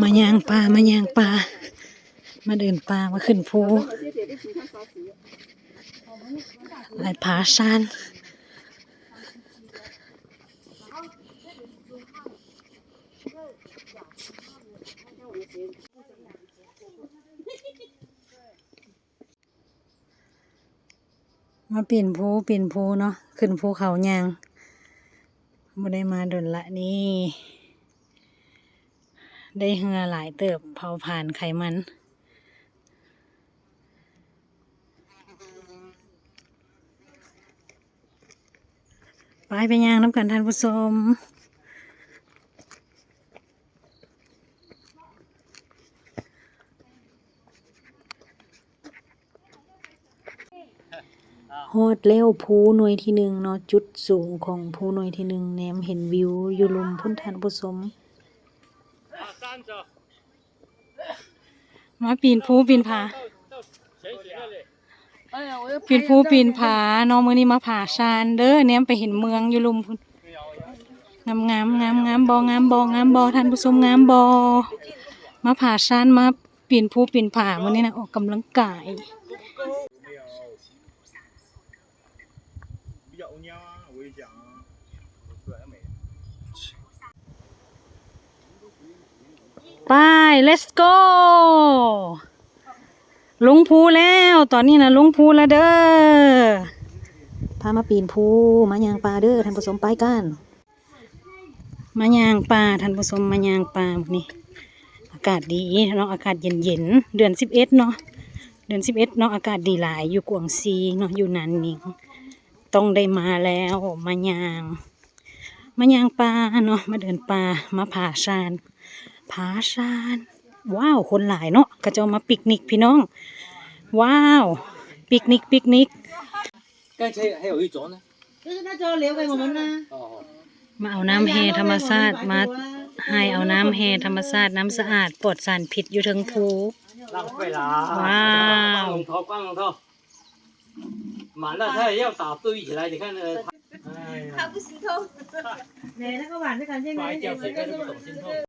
มาย่างปลามาย่างปลามาเดินปลามาขึ้นภูไหลผาชานมาปีนภูเนาะขึ้นภูเขายางไม่ได้มาดนละนี่ได้เหือหลายเติบเผาผ่านไขมันไปย่างน้ำกันท่านผู้ชมฮอดแล้วภูหน่วยที่หนึ่งเนาะจุดสูงของภูหน่วยที่หนึ่งแนมเห็นวิวอยู่ลุมพุ่นท่านผู้ชมมาปีนภูปีนผาปีนผาน้องมื้อนี้มาผาชานเด้อแนมไปเห็นเมืองอยู่ลุมพุ่นงามบ่ท่านผู้ชมงามบ่มาผาชานมาปีนภูปีนผามื้อนี้นะออกกำลังกายไป let's go ลงภูแล้วตอนนี้นะลงภูแล้วเด้อพามาปีนภูมาย่างปลาเด้อท่านผู้ชมไปกันมาย่างปลาท่านผู้ชมมาย่างปลานี่อากาศดีเนาะอากาศเย็นเดือน11เนาะเนาะอากาศดีหลายอยู่กวางซีเนาะอยู่นันนิงต้องได้มาแล้วมาย่างปลาเนาะมาเดินปลามาผาชานว้าวคนหลายเนาะก็จะมาปิกนิกพี่น้องว้าวปิกนิก刚才还有一种呢，就是那就留给我们啦。มาเอาน้ำแห่ธรรมชาติมาให้เอาน้ำแห่ธรรมชาติน้ำสะอาดปลอดสารพิษอยู่ทั้งภู浪费了ว้าว 关龙头，满了它也要打对起来，你看那，哎呀，它不心痛。奶那个碗是感觉发一觉谁看这么懂心痛？